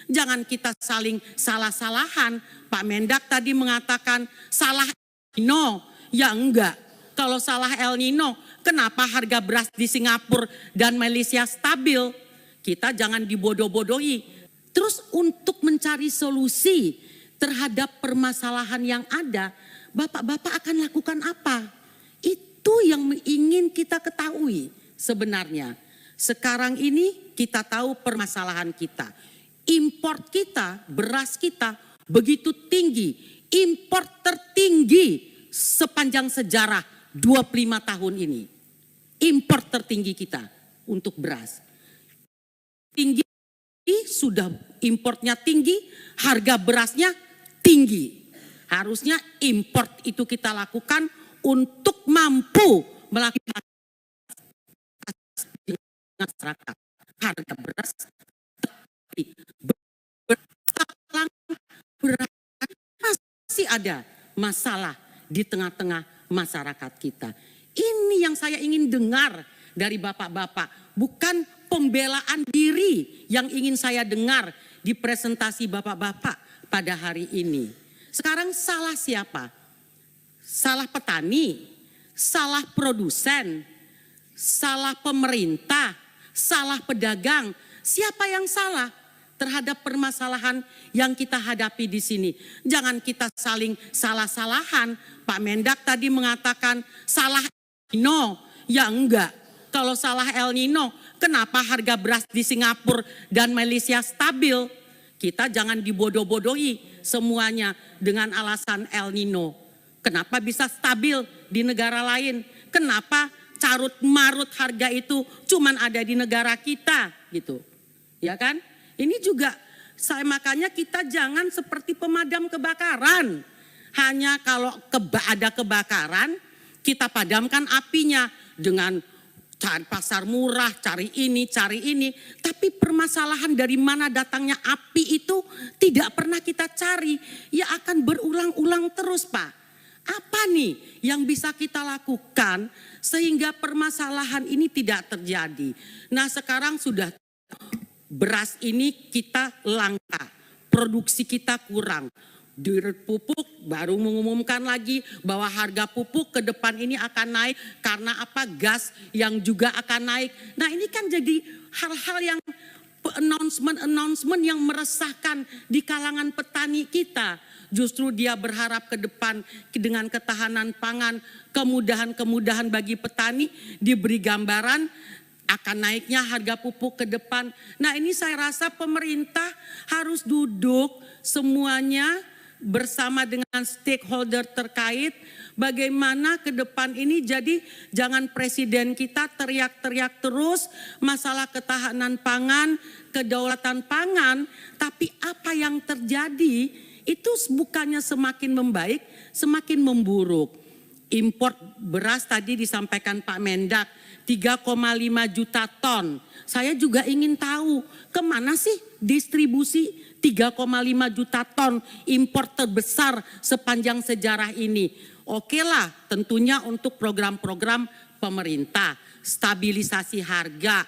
Jangan kita saling salah-salahan. Pak Mendak tadi mengatakan salah El Nino. Ya enggak. Kalau salah El Nino, kenapa harga beras di Singapura dan Malaysia stabil? Kita jangan dibodoh-bodohi. Terus untuk mencari solusi terhadap permasalahan yang ada, Bapak-bapak akan lakukan apa? Itu yang ingin kita ketahui sebenarnya. Sekarang ini kita tahu permasalahan kita. Import kita, beras kita begitu tinggi. Import tertinggi sepanjang sejarah 25 tahun ini. Import tertinggi kita untuk beras. Tinggi, sudah importnya tinggi, harga berasnya tinggi. Harusnya import itu kita lakukan untuk mampu melakukan masyarakat. Harga beras masih ada masalah di tengah-tengah masyarakat kita. Ini yang saya ingin dengar dari bapak-bapak, bukan pembelaan diri yang ingin saya dengar di presentasi bapak-bapak pada hari ini. Sekarang salah siapa? Salah petani, salah produsen, salah pemerintah, salah pedagang. Siapa yang salah terhadap permasalahan yang kita hadapi di sini? Jangan kita saling salah-salahan. Pak Mendak tadi mengatakan salah El Nino. Ya enggak. Kalau salah El Nino, kenapa harga beras di Singapura dan Malaysia stabil? Kita jangan dibodoh-bodohi semuanya dengan alasan El Nino. Kenapa bisa stabil di negara lain? Kenapa carut marut harga itu cuman ada di negara kita gitu? Ya kan? Ini juga makanya kita jangan seperti pemadam kebakaran. Hanya kalau ada kebakaran, kita padamkan apinya dengan cari pasar murah, cari ini, cari ini. Tapi permasalahan dari mana datangnya api itu tidak pernah kita cari. Ya akan berulang-ulang terus, Pak. Apa nih yang bisa kita lakukan sehingga permasalahan ini tidak terjadi? Nah, sekarang sudah beras ini kita langka, produksi kita kurang. Dirut Pupuk baru mengumumkan lagi bahwa harga pupuk ke depan ini akan naik karena apa? Gas yang juga akan naik. Nah, ini kan jadi hal-hal yang announcement yang meresahkan di kalangan petani kita. Justru dia berharap ke depan dengan ketahanan pangan, kemudahan-kemudahan bagi petani, diberi gambaran akan naiknya harga pupuk ke depan. Nah, ini saya rasa pemerintah harus duduk semuanya bersama dengan stakeholder terkait bagaimana ke depan ini. Jadi jangan presiden kita teriak-teriak terus masalah ketahanan pangan, kedaulatan pangan, tapi apa yang terjadi itu bukannya semakin membaik, semakin memburuk. Import beras tadi disampaikan Pak Mendak 3,5 juta ton. Saya juga ingin tahu kemana sih distribusi 3,5 juta ton impor terbesar sepanjang sejarah ini. Oke lah, tentunya untuk program-program pemerintah, stabilisasi harga,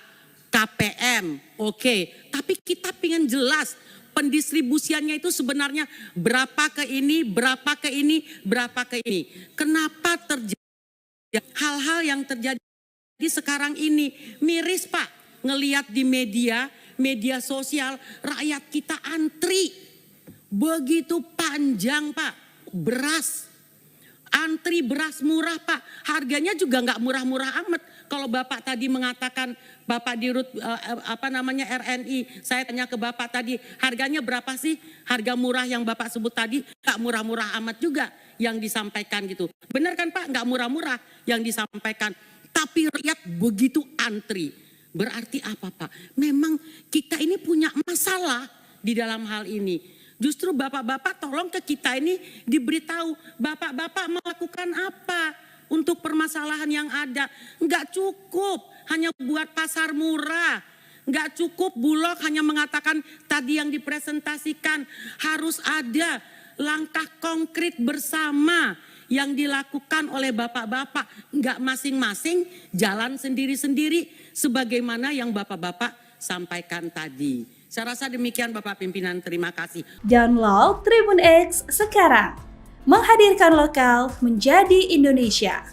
KPM, oke. Tapi kita ingin jelas pendistribusiannya itu sebenarnya berapa ke ini, berapa ke ini, berapa ke ini. Kenapa terjadi hal-hal yang terjadi sekarang ini? Miris, Pak, ngelihat di media sosial rakyat kita antri begitu panjang, Pak. Beras, antri beras murah, Pak. Harganya juga nggak murah-murah amat. Kalau Bapak tadi mengatakan, Bapak Dirut RNI, saya tanya ke Bapak tadi, harganya berapa sih? Harga murah yang Bapak sebut tadi nggak murah-murah amat juga yang disampaikan gitu. Benar kan, Pak? Nggak murah-murah yang disampaikan. Tapi rakyat begitu antri. Berarti apa, Pak? Memang kita ini punya masalah di dalam hal ini. Justru bapak-bapak tolong ke kita ini diberitahu, bapak-bapak melakukan apa untuk permasalahan yang ada. Enggak cukup hanya buat pasar murah. Enggak cukup Bulog hanya mengatakan tadi yang dipresentasikan. Harus ada langkah konkret bersama yang dilakukan oleh bapak-bapak. Enggak masing-masing jalan sendiri-sendiri sebagaimana yang bapak-bapak sampaikan tadi. Saya rasa demikian Bapak Pimpinan, terima kasih. Download Tribun X sekarang. Menghadirkan lokal menjadi Indonesia.